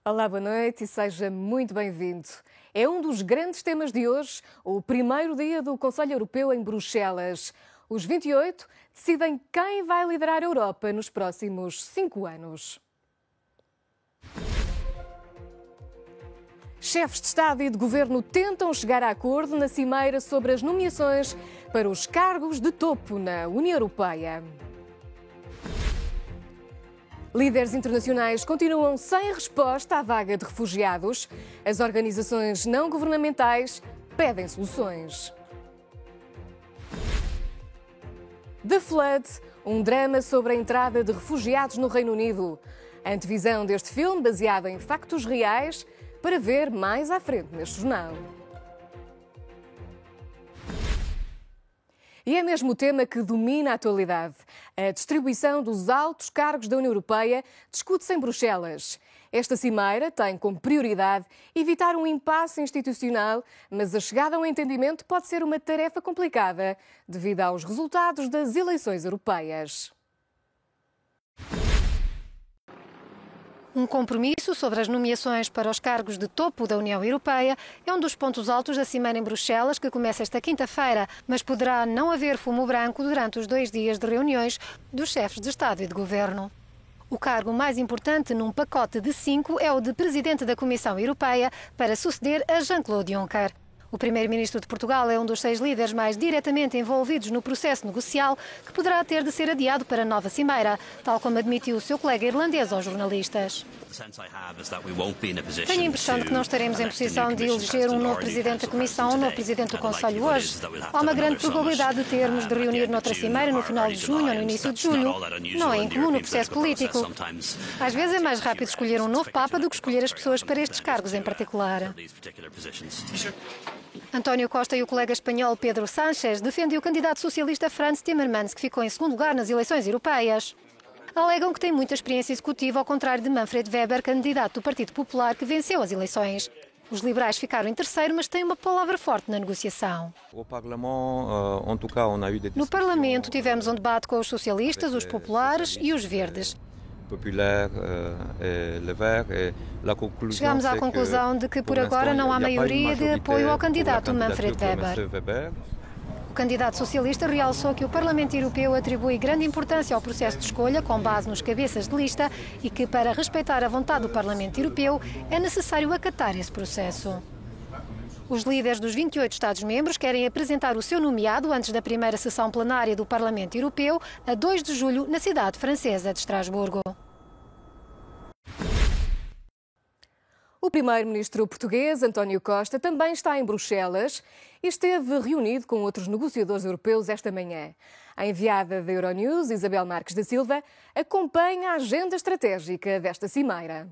Olá, boa noite e seja muito bem-vindo. É um dos grandes temas de hoje, o primeiro dia do Conselho Europeu em Bruxelas. Os 28 decidem quem vai liderar a Europa nos próximos 5 anos. Chefes de Estado e de Governo tentam chegar a acordo na cimeira sobre as nomeações para os cargos de topo na União Europeia. Líderes internacionais continuam sem resposta à vaga de refugiados. As organizações não governamentais pedem soluções. The Flood, um drama sobre a entrada de refugiados no Reino Unido. A antevisão deste filme, baseado em factos reais, para ver mais à frente neste jornal. E é mesmo o tema que domina a atualidade. A distribuição dos altos cargos da União Europeia discute-se em Bruxelas. Esta cimeira tem como prioridade evitar um impasse institucional, mas a chegada a um entendimento pode ser uma tarefa complicada devido aos resultados das eleições europeias. Um compromisso sobre as nomeações para os cargos de topo da União Europeia é um dos pontos altos da cimeira em Bruxelas, que começa esta quinta-feira, mas poderá não haver fumo branco durante os 2 dias de reuniões dos chefes de Estado e de Governo. O cargo mais importante num pacote de 5 é o de Presidente da Comissão Europeia, para suceder a Jean-Claude Juncker. O primeiro-ministro de Portugal é um dos 6 líderes mais diretamente envolvidos no processo negocial, que poderá ter de ser adiado para a nova cimeira, tal como admitiu o seu colega irlandês aos jornalistas. Tenho a impressão de que não estaremos em posição de eleger um novo Presidente da Comissão ou um novo Presidente do Conselho hoje. Há uma grande probabilidade de termos de reunir noutra cimeira no final de junho ou no início de julho. Não é incomum no processo político. Às vezes é mais rápido escolher um novo Papa do que escolher as pessoas para estes cargos em particular. António Costa e o colega espanhol Pedro Sánchez defendem o candidato socialista Frans Timmermans, que ficou em segundo lugar nas eleições europeias. Alegam que tem muita experiência executiva, ao contrário de Manfred Weber, candidato do Partido Popular, que venceu as eleições. Os liberais ficaram em terceiro, mas têm uma palavra forte na negociação. No Parlamento tivemos um debate com os socialistas, os populares e os verdes. Chegámos à conclusão de que por agora não há maioria de apoio ao candidato Manfred Weber. O candidato socialista realçou que o Parlamento Europeu atribui grande importância ao processo de escolha com base nos cabeças de lista e que, para respeitar a vontade do Parlamento Europeu, é necessário acatar esse processo. Os líderes dos 28 Estados-membros querem apresentar o seu nomeado antes da primeira sessão plenária do Parlamento Europeu, a 2 de julho, na cidade francesa de Estrasburgo. O primeiro-ministro português, António Costa, também está em Bruxelas e esteve reunido com outros negociadores europeus esta manhã. A enviada da Euronews, Isabel Marques da Silva, acompanha a agenda estratégica desta cimeira.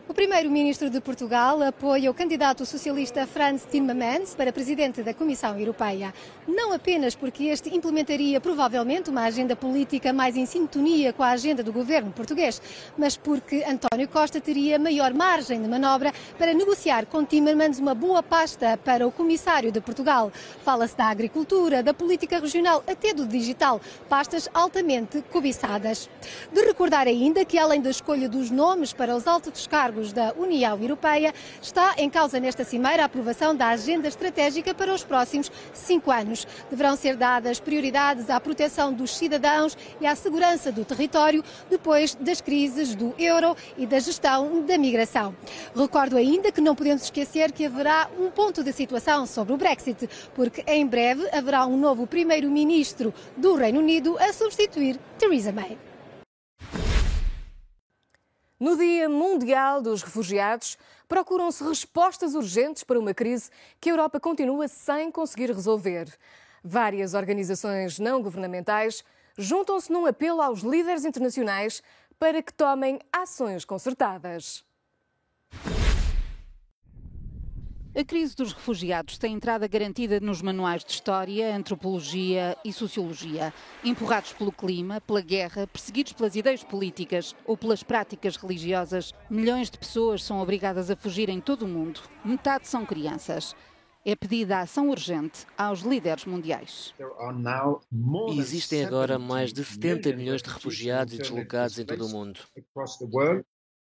O primeiro-ministro de Portugal apoia o candidato socialista Frans Timmermans para presidente da Comissão Europeia. Não apenas porque este implementaria provavelmente uma agenda política mais em sintonia com a agenda do governo português, mas porque António Costa teria maior margem de manobra para negociar com Timmermans uma boa pasta para o comissário de Portugal. Fala-se da agricultura, da política regional, até do digital, pastas altamente cobiçadas. De recordar ainda que, além da escolha dos nomes para os altos cargos da União Europeia, está em causa nesta cimeira a aprovação da agenda estratégica para os próximos 5 anos. Deverão ser dadas prioridades à proteção dos cidadãos e à segurança do território depois das crises do euro e da gestão da migração. Recordo ainda que não podemos esquecer que haverá um ponto de situação sobre o Brexit, porque em breve haverá um novo primeiro-ministro do Reino Unido a substituir Theresa May. No Dia Mundial dos Refugiados, procuram-se respostas urgentes para uma crise que a Europa continua sem conseguir resolver. Várias organizações não governamentais juntam-se num apelo aos líderes internacionais para que tomem ações concertadas. A crise dos refugiados tem entrada garantida nos manuais de História, Antropologia e Sociologia. Empurrados pelo clima, pela guerra, perseguidos pelas ideias políticas ou pelas práticas religiosas, milhões de pessoas são obrigadas a fugir em todo o mundo. Metade são crianças. É pedida a ação urgente aos líderes mundiais. Existem agora mais de 70 milhões de refugiados e deslocados em todo o mundo.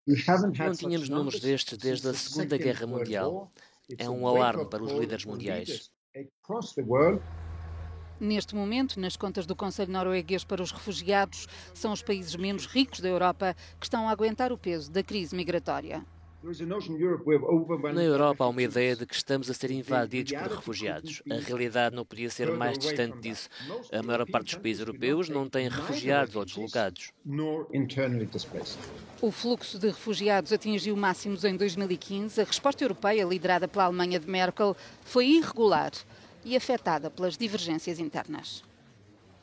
Não tínhamos números destes desde a Segunda Guerra Mundial. É um alarme para os líderes mundiais. Neste momento, nas contas do Conselho Norueguês para os Refugiados, são os países menos ricos da Europa que estão a aguentar o peso da crise migratória. Na Europa há uma ideia de que estamos a ser invadidos por refugiados. A realidade não podia ser mais distante disso. A maior parte dos países europeus não tem refugiados ou deslocados. O fluxo de refugiados atingiu máximos em 2015. A resposta europeia, liderada pela Alemanha de Merkel, foi irregular e afetada pelas divergências internas.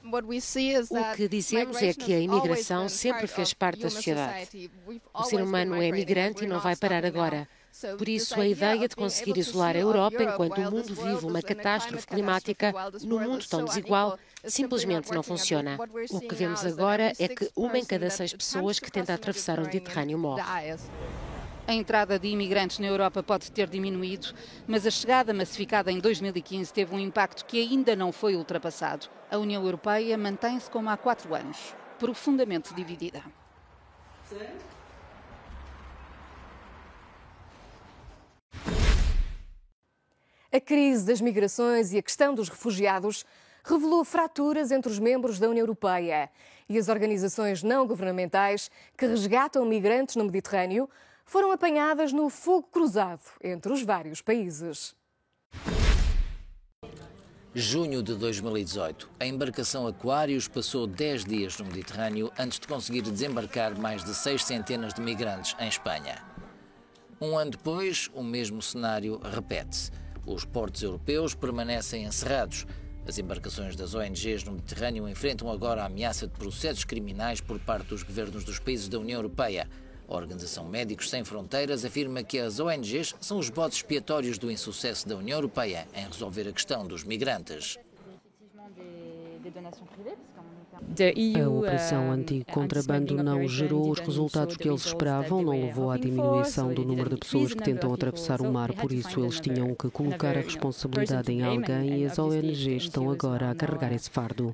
O que dizemos é que a imigração sempre fez parte da sociedade. O ser humano é migrante e não vai parar agora. Por isso, a ideia de conseguir isolar a Europa enquanto o mundo vive uma catástrofe climática num mundo tão desigual simplesmente não funciona. O que vemos agora é que uma em cada 6 pessoas que tenta atravessar o Mediterrâneo morre. A entrada de imigrantes na Europa pode ter diminuído, mas a chegada massificada em 2015 teve um impacto que ainda não foi ultrapassado. A União Europeia mantém-se como há 4 anos, profundamente dividida. A crise das migrações e a questão dos refugiados revelou fraturas entre os membros da União Europeia e as organizações não governamentais que resgatam migrantes no Mediterrâneo foram apanhadas no fogo cruzado entre os vários países. Junho de 2018. A embarcação Aquarius passou 10 dias no Mediterrâneo antes de conseguir desembarcar mais de 6 centenas de migrantes em Espanha. Um ano depois, o mesmo cenário repete-se. Os portos europeus permanecem encerrados. As embarcações das ONGs no Mediterrâneo enfrentam agora a ameaça de processos criminais por parte dos governos dos países da União Europeia. A Organização Médicos Sem Fronteiras afirma que as ONGs são os bodes expiatórios do insucesso da União Europeia em resolver a questão dos migrantes. A operação anti-contrabando não gerou os resultados que eles esperavam, não levou à diminuição do número de pessoas que tentam atravessar o mar, por isso eles tinham que colocar a responsabilidade em alguém e as ONGs estão agora a carregar esse fardo.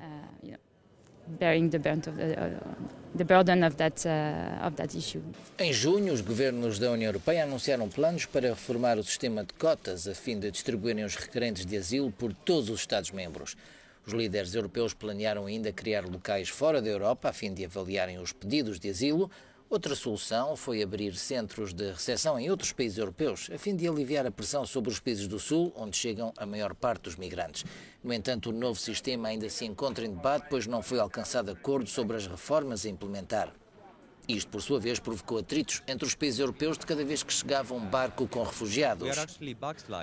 Em junho, os governos da União Europeia anunciaram planos para reformar o sistema de cotas a fim de distribuírem os requerentes de asilo por todos os Estados-membros. Os líderes europeus planearam ainda criar locais fora da Europa a fim de avaliarem os pedidos de asilo. Outra solução foi abrir centros de recepção em outros países europeus, a fim de aliviar a pressão sobre os países do Sul, onde chegam a maior parte dos migrantes. No entanto, o novo sistema ainda se encontra em debate, pois não foi alcançado acordo sobre as reformas a implementar. Isto, por sua vez, provocou atritos entre os países europeus de cada vez que chegava um barco com refugiados.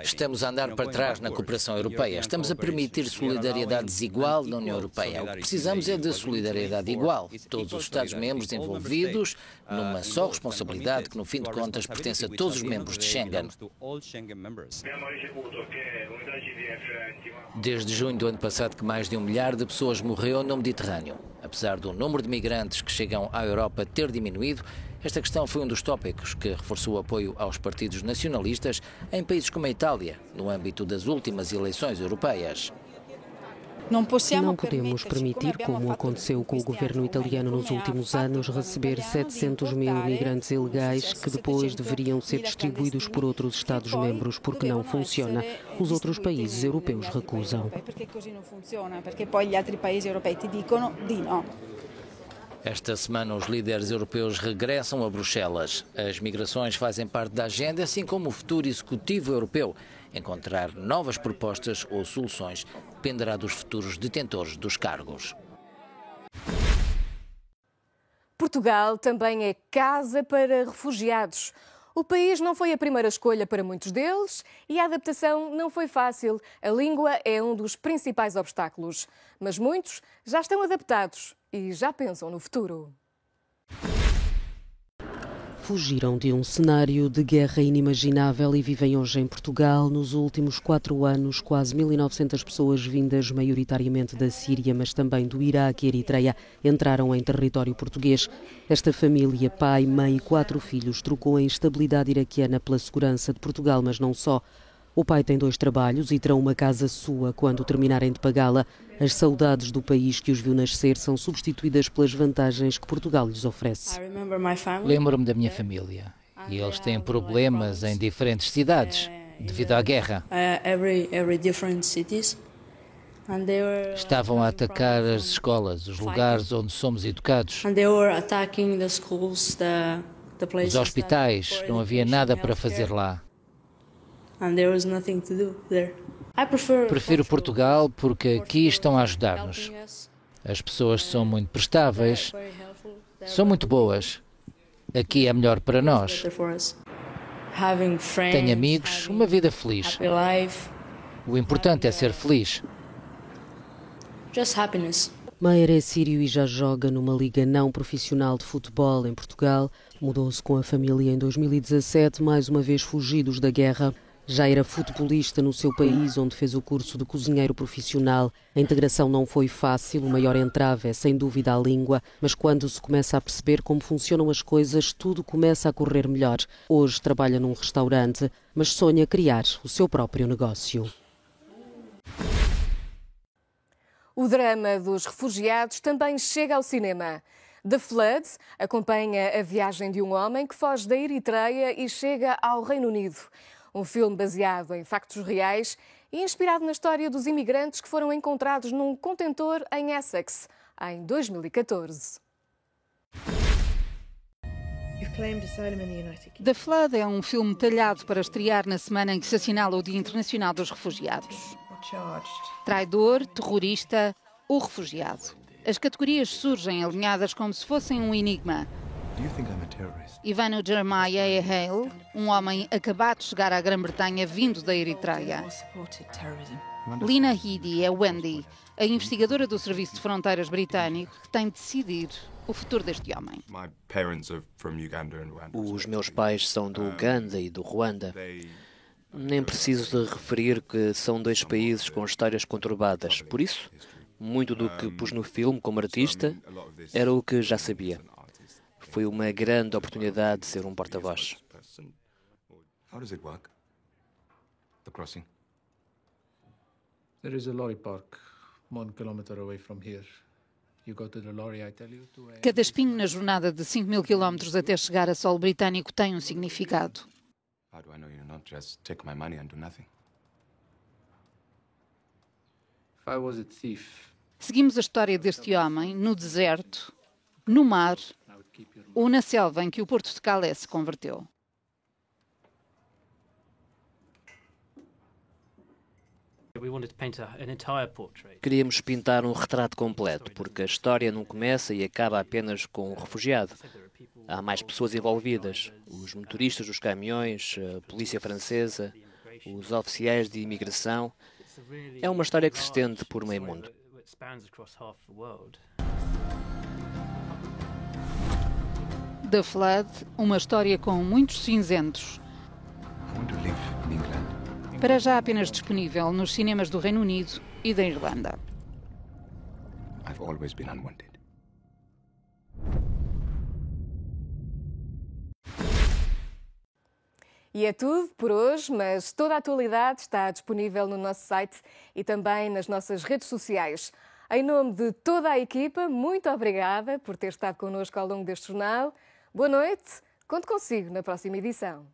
Estamos a andar para trás na cooperação europeia. Estamos a permitir solidariedade desigual na União Europeia. O que precisamos é de solidariedade igual. Todos os Estados-membros envolvidos numa só responsabilidade que, no fim de contas, pertence a todos os membros de Schengen. Desde junho do ano passado que mais de 1 milhar de pessoas morreu no Mediterrâneo. Apesar do número de migrantes que chegam à Europa ter diminuído, esta questão foi um dos tópicos que reforçou o apoio aos partidos nacionalistas em países como a Itália, no âmbito das últimas eleições europeias. Não podemos permitir, como aconteceu com o governo italiano nos últimos anos, receber 700 mil migrantes ilegais que depois deveriam ser distribuídos por outros Estados-membros, porque não funciona. Os outros países europeus recusam. Esta semana, os líderes europeus regressam a Bruxelas. As migrações fazem parte da agenda, assim como o futuro executivo europeu. Encontrar novas propostas ou soluções dependerá dos futuros detentores dos cargos. Portugal também é casa para refugiados. O país não foi a primeira escolha para muitos deles e a adaptação não foi fácil. A língua é um dos principais obstáculos. Mas muitos já estão adaptados e já pensam no futuro. Fugiram de um cenário de guerra inimaginável e vivem hoje em Portugal. Nos últimos 4 anos, quase 1.900 pessoas vindas maioritariamente da Síria, mas também do Iraque e Eritreia, entraram em território português. Esta família, pai, mãe e 4 filhos, trocou a instabilidade iraquiana pela segurança de Portugal, mas não só. O pai tem 2 trabalhos e terão uma casa sua quando terminarem de pagá-la. As saudades do país que os viu nascer são substituídas pelas vantagens que Portugal lhes oferece. Lembro-me da minha família e eles têm problemas em diferentes cidades devido à guerra. Estavam a atacar as escolas, os lugares onde somos educados. Os hospitais, não havia nada para fazer lá. Prefiro Portugal porque aqui estão a ajudar-nos. As pessoas são muito prestáveis, são muito boas. Aqui é melhor para nós. Tenho amigos, uma vida feliz. O importante é ser feliz. Maier é sírio e já joga numa liga não profissional de futebol em Portugal. Mudou-se com a família em 2017, mais uma vez fugidos da guerra. Já era futebolista no seu país, onde fez o curso de cozinheiro profissional. A integração não foi fácil, o maior entrave é sem dúvida a língua, mas quando se começa a perceber como funcionam as coisas, tudo começa a correr melhor. Hoje trabalha num restaurante, mas sonha criar o seu próprio negócio. O drama dos refugiados também chega ao cinema. The Flood acompanha a viagem de um homem que foge da Eritreia e chega ao Reino Unido. Um filme baseado em factos reais e inspirado na história dos imigrantes que foram encontrados num contentor em Essex, em 2014. The Flood é um filme talhado para estrear na semana em que se assinala o Dia Internacional dos Refugiados. Traidor, terrorista ou refugiado. As categorias surgem alinhadas como se fossem um enigma. Ivano Jeremiah Hale, um homem acabado de chegar à Grã-Bretanha vindo da Eritreia. Lina Headey é Wendy, a investigadora do Serviço de Fronteiras britânico que tem de decidir o futuro deste homem. Os meus pais são do Uganda e do Ruanda. Nem preciso de referir que são 2 países com histórias conturbadas. Por isso, muito do que pus no filme como artista era o que já sabia. Foi uma grande oportunidade de ser um porta-voz. Cada espinho na jornada de 5.000 quilómetros até chegar a solo britânico tem um significado. Seguimos a história deste homem no deserto, no mar ou na selva em que o Porto de Calais se converteu. Queríamos pintar um retrato completo, porque a história não começa e acaba apenas com um refugiado. Há mais pessoas envolvidas, os motoristas dos caminhões, a polícia francesa, os oficiais de imigração. É uma história que se estende por meio mundo. The Flood, uma história com muitos cinzentos. Para já apenas disponível nos cinemas do Reino Unido e da Irlanda. E é tudo por hoje, mas toda a atualidade está disponível no nosso site e também nas nossas redes sociais. Em nome de toda a equipa, muito obrigada por ter estado connosco ao longo deste jornal. Boa noite, conto consigo na próxima edição.